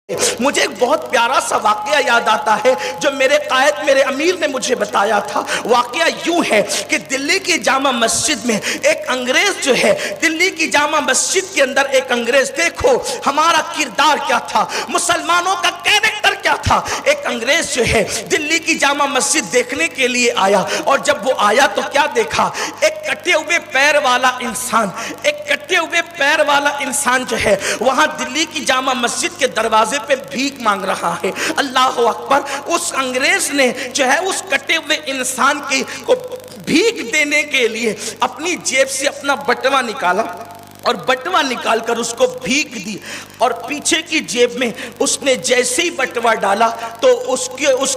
مجھے ایک بہت پیارا سا واقعہ یاد آتا ہے جو میرے قائد میرے امیر نے مجھے بتایا تھا۔ واقعہ یوں ہے کہ دلی کی جامع مسجد میں ایک انگریز جو ہے، دلی کی جامع مسجد کے اندر ایک انگریز، دیکھو ہمارا کردار کیا تھا، مسلمانوں کا کیریکٹر کیا تھا۔ ایک انگریز جو ہے دلی کی جامع مسجد دیکھنے کے لیے آیا، اور جب وہ آیا تو کیا دیکھا؟ ایک کٹے ہوئے پیر والا انسان، ایک کٹے ہوئے پیر والا انسان جو ہے وہاں دلی کی جامع مسجد کے دروازے پہ بھیک مانگ رہا ہے۔ اللہ اکبر! اس انگریز نے جو ہے اس کٹے ہوئے انسان کو بھیک دینے کے لیے اپنی جیب سے اپنا بٹوا نکالا، اور بٹوا نکال کر اس کو بھیک دی، اور پیچھے کی جیب میں اس نے جیسے ہی بٹوا ڈالا تو اس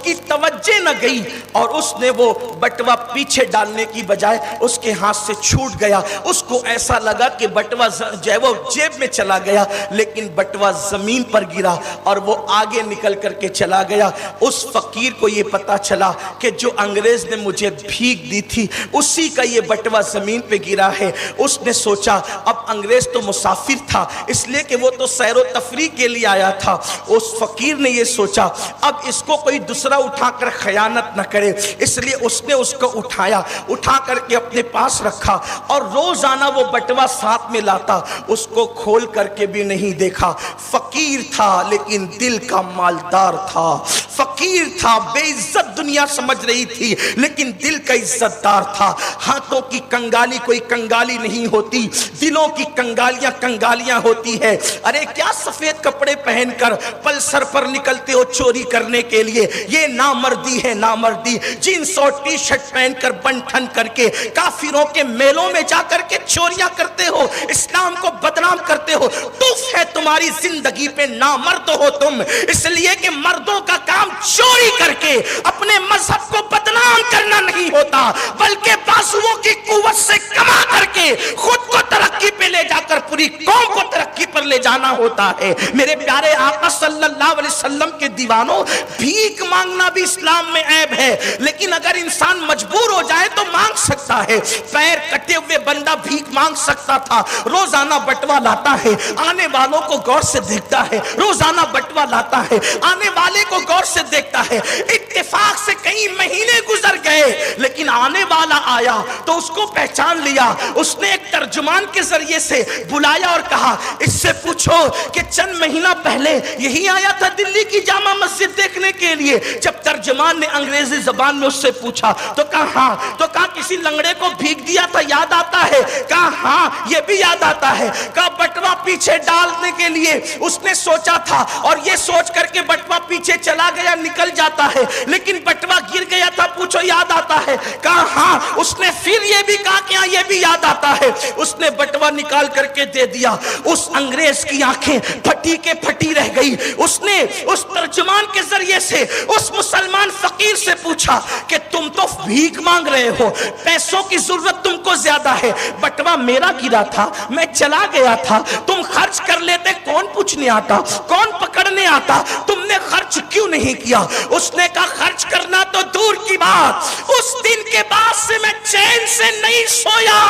کی توجہ نہ گئی، اور اس نے وہ بٹوا پیچھے ڈالنے کی بجائے اس کے ہاتھ سے چھوٹ گیا۔ اس کو ایسا لگا کہ بٹوا جو ہے وہ جیب میں چلا گیا، لیکن بٹوا زمین پر گرا اور وہ آگے نکل کر کے چلا گیا۔ اس فقیر کو یہ پتا چلا کہ جو انگریز نے مجھے بھیک دی تھی اسی کا یہ بٹوا زمین پہ گرا ہے۔ اس نے سوچا اب انگریز تو مسافر تھا، اس لیے کہ وہ تو سیر و تفریح کے لیے آیا تھا۔ اس فقیر نے یہ سوچا اب اس کو کوئی دوسرا اٹھا کر خیانت نہ کرے، اس لیے اس نے اس کو اٹھا کر کے اپنے پاس رکھا، اور روزانہ وہ بٹوا ساتھ میں لاتا، اس کو کھول کر کے بھی نہیں دیکھا۔ فقیر تھا لیکن دل کا مالدار تھا، فقیر تھا، بے عزت دنیا سمجھ رہی تھی لیکن دل کا عزت دار تھا۔ ہاتھوں کی کنگالی کوئی کنگالی نہیں ہوتی، دلوں کی کنگالیاں ہوتی ہے۔ ارے کیا سفید کپڑے پہن کر پلسر پر نکلتے ہو چوری کرنے کے لیے؟ یہ نامردی ہے، نامردی۔ جینس اور ٹی شرٹ پہن کر بن ٹھن کر کے کافروں کے میلوں میں جا کر کے چوریاں کرتے ہو، اسلام کو بدنام کرتے ہو۔ توف ہے تمہاری زندگی پہ، نامرد ہو تم، اس لیے کہ مردوں کا کام چوری کر کے اپنے مذہب کو بدنام کرنا نہیں ہوتا، بلکہ بازوؤں کی قوت سے کما کر کے خود کو ترقی پہ لے جا کر پوری قوم کو ترقی پر لے جانا ہوتا ہے۔ میرے پیارے آقا صلی اللہ علیہ وسلم کے دیوانوں، بھیک مانگنا بھی اسلام میں عیب ہے، لیکن اگر انسان مجبور ہو جائے تو مانگ سکتا ہے۔ پیر کٹے ہوئے بندہ بھیک مانگ سکتا تھا، روزانہ بٹوا لاتا ہے، آنے والوں کو غور سے دیکھتا ہے، روزانہ بٹوا لاتا ہے، آنے والے کو غور سے دیکھتا ہے۔ اتفاق سے کئی مہینے گزر گئے، لیکن آنے والا آیا تو اس کو پہچان لیا۔ اس نے ایک ترجمان کے ذریعے سے بلایا اور کہا اس سے پوچھو کہ چند مہینہ پہلے یہی آیا تھا دلی کی جامع مسجد دیکھنے کے لیے؟ جب ترجمان نے انگریزی زبان میں اس سے پوچھا تو کہا ہاں۔ تو کہا کسی لنگڑے کو بھیک دیا تھا، یاد آتا ہے؟ کہا ہاں یہ بھی یاد آتا ہے۔ کہا بٹوا پیچھے ڈالنے کے لیے اس نے سوچا تھا، اور یہ سوچ کر کے بٹوا پیچھے چلا گیا، نکل جاتا ہے، لیکن بٹوا گر گیا تھا، پوچھو یاد آتا ہے؟ کہا ہاں۔ اس نے پھر یہ بھی کہا کہ ہاں یہ بھی یاد آتا ہے۔ اس نے بٹوا نکال کر کے دے دیا۔ اس انگریز کی آنکھیں پھٹی کے پھٹی رہ گئی۔ اس نے اس ترجمان کے ذریعے سے اس مسلمان فقیر سے پوچھا کہ تم تو بھیک مانگ رہے ہو، پیسوں کی ضرورت تم کو زیادہ ہے، بٹوا میرا گرا تھا، میں چلا گیا تھا، تم خرچ کر لیتے، کون پوچھنے آتا، کون پکڑنے آتا، تم نے خرچ کیوں نہیں کیا؟ اس نے کہا خرچ کرنا تو دور کی بات، اس دن کے بعد سے میں چین سے نہیں سویا،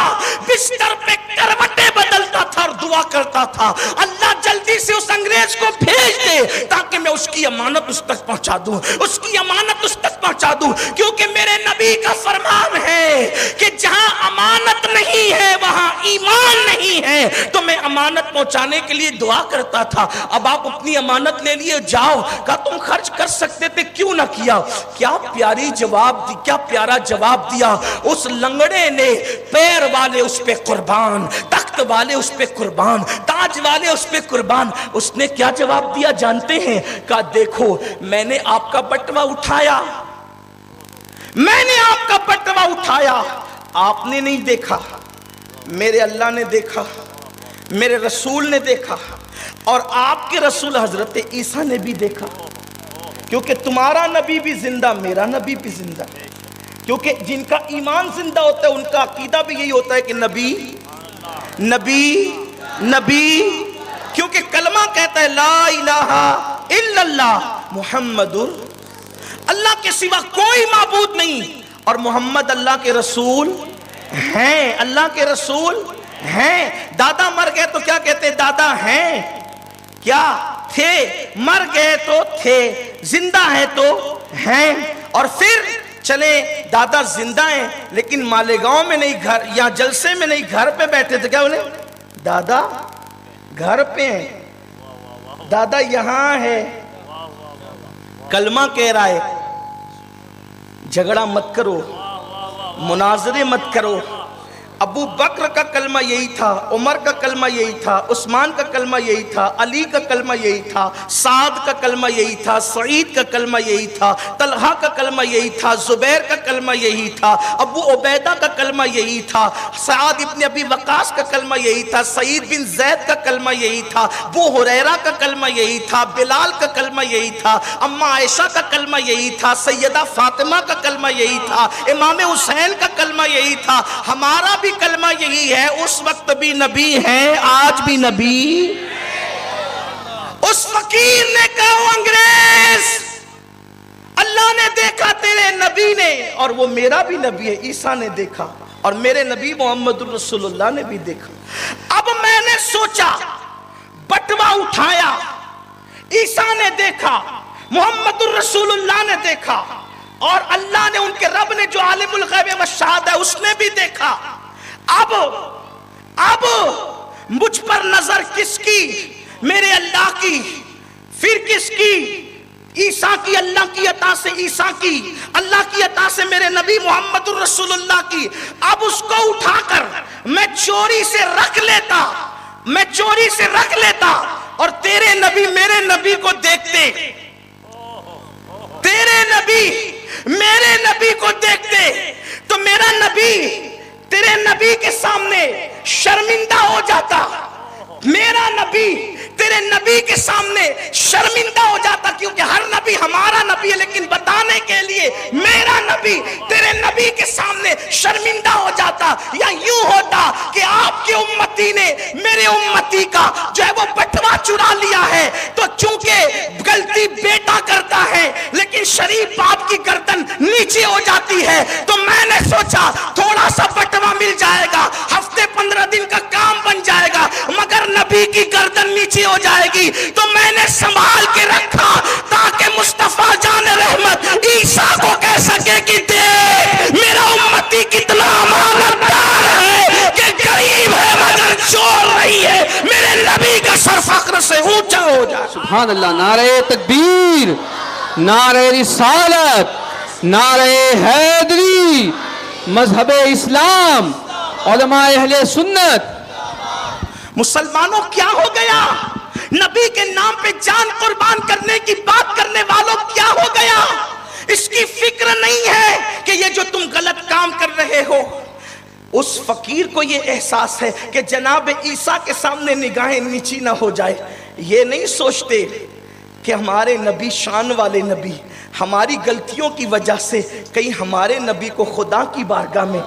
بستر پہ کروٹیں بدلتا تھا اور دعا کرتا تھا اللہ جلدی سے اس انگریز کو بھیج دے تاکہ میں اس کی امانت اس تک پہنچا دوں، اس کی امانت اس تک پہنچا دوں، کیونکہ میرے نبی کا فرمان ہے کہ جہاں امانت نہیں ہے وہاں ایمان نہیں ہے۔ تو میں امانت پہنچانے کے لیے دعا کرتا تھا۔ اب آپ اپنی امانت لے لیے جاؤ، کہا تم خرچ کر سکتے تھے کیوں نہ کیا؟ کیا پیاری جواب دی، کیا پیارا جواب دیا اس لنگڑے نے۔ پیر والے اس پہ قربان، تخت والے اس پہ قربان، تاج والے اس پہ قربان۔ اس نے کیا جواب دیا جانتے ہیں؟ کہا دیکھو میں نے آپ کا بٹوا اٹھایا، میں نے آپ کا بٹوا اٹھایا، آپ نے نہیں دیکھا، میرے اللہ نے دیکھا، میرے رسول نے دیکھا، اور آپ کے رسول حضرت عیسیٰ نے بھی دیکھا، کیونکہ تمہارا نبی بھی زندہ، میرا نبی بھی زندہ، کیونکہ جن کا ایمان زندہ ہوتا ہے ان کا عقیدہ بھی یہی ہوتا ہے کہ نبی نبی نبی، کیونکہ کلمہ کہتا ہے لا الہ الا اللہ محمد اللہ کے سوا کوئی معبود نہیں، اور محمد اللہ کے رسول ہیں، اللہ کے رسول ہیں۔ دادا مر گئے تو کیا کہتے ہیں؟ دادا ہیں کیا؟ تھے، مر گئے تو تھے، زندہ ہیں تو ہیں۔ اور پھر چلے دادا زندہ ہیں لیکن مالیگاؤں میں نہیں، گھر یا جلسے میں نہیں، گھر پہ بیٹھے تھے، کیا بولے دادا گھر پہ ہیں، دادا یہاں ہے، کلمہ کہہ رہا ہے، جھگڑا مت کرو، مناظرے مت کرو۔ ابو بکر کا کلمہ یہی تھا، عمر کا کلمہ یہی تھا، عثمان کا کلمہ یہی تھا، علی کا کلمہ یہی تھا، سعد کا کلمہ یہی تھا، سعید کا کلمہ یہی تھا، طلحہ کا کلمہ یہی تھا، زبیر کا کلمہ یہی تھا، ابو عبیدہ کا کلمہ یہی تھا، سعد ابن ابی وقاص کا کلمہ یہی تھا، سعید بن زید کا کلمہ یہی تھا، ابو ہریرہ کا کلمہ یہی تھا، بلال کا کلمہ یہی تھا، اما عائشہ کا کلمہ یہی تھا، سیدہ فاطمہ کا کلمہ یہی تھا، امام حسین کا کلمہ یہی تھا۔ ہمارا بھی کلمہ یہی ہے، اس وقت بھی نبی ہیں، آج بھی نبی۔ اس فقیر نے کہا انگریز، اللہ نے دیکھا تیرے نبی نے، اور وہ میرا بھی نبی ہے، عیسیٰ نے دیکھا، اور میرے نبی محمد الرسول اللہ نے بھی دیکھا۔ اب میں نے سوچا، بٹوا اٹھایا، عیسیٰ نے دیکھا، محمد الرسول اللہ نے دیکھا، اور اللہ نے، ان کے رب نے جو عالم الغیب والشہادہ ہے، اس نے بھی دیکھا۔ اب مجھ پر نظر کس کی؟ میرے اللہ کی، پھر کس کی؟ عیسیٰ کی، اللہ کی عطا سے عیسیٰ کی، اللہ کی عطا سے میرے نبی محمد الرسول اللہ کی۔ اب اس کو اٹھا کر میں چوری سے رکھ لیتا، اور تیرے نبی میرے نبی کو دیکھتے، تیرے نبی میرے نبی کو دیکھتے، تو میرا نبی تیرے نبی کے سامنے شرمندہ ہو جاتا، میرا نبی تیرے نبی کے سامنے شرمندہ ہو جاتا، کیونکہ ہر نبی ہمارا نبی ہے، لیکن بتانے کے لیے میرا نبی تیرے نبی کے سامنے شرمندہ ہو جاتا۔ یا یوں ہوتا کہ آپ کے امتی نے میرے امتی کا جو ہے وہ بٹوا چرا لیا ہے، تو چونکہ غلطی بیٹا کرتا ہے لیکن شریف باپ کی گردن نیچے ہو جاتی ہے، تو میں نے سوچا تھوڑا سا بٹوا مل جائے گا، ہفتے 15 دن کا کام بن جائے گا، مگر نبی کی گردن نیچے ہو جائے گی، تو میں نے سنبھال کے رکھا تاکہ مصطفیٰ جان رحمت عیسیٰ کو کہہ سکے کہ دیکھ میرا امتی کتنا امانتدار ہے، کہ غریب ہے مگر چور رہی ہے، میرے نبی کا سر فخر سے اونچا ہو جائے۔ سبحان اللہ، نعرہ تکبیر، نعرہ رسالت، نعرہ حیدری، مذہب اسلام، علماء اہل سنت۔ مسلمانوں کیا ہو گیا؟ نبی کے نام پہ جان قربان کرنے کی بات کرنے والوں کیا ہو گیا؟ اس کی فکر نہیں ہے کہ یہ جو تم غلط کام کر رہے ہو۔ اس فقیر کو یہ احساس ہے کہ جناب عیسیٰ کے سامنے نگاہیں نیچی نہ ہو جائے۔ یہ نہیں سوچتے کہ ہمارے نبی شان والے نبی، ہماری غلطیوں کی وجہ سے کہیں ہمارے نبی کو خدا کی بارگاہ میں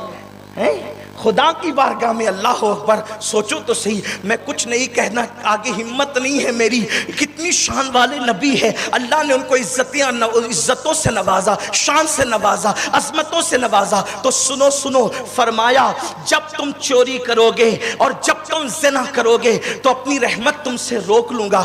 خدا کی بارگاہ میں، اللہ اکبر، سوچو تو صحیح، میں کچھ نہیں کہنا، آگے ہمت نہیں ہے میری، کتنی شان والے نبی ہے، اللہ نے ان کو عزتوں سے نوازا، شان سے نوازا، عظمتوں سے نوازا۔ تو سنو، فرمایا جب تم چوری کرو گے اور جب تم زنا کرو گے تو اپنی رحمت تم سے روک لوں گا۔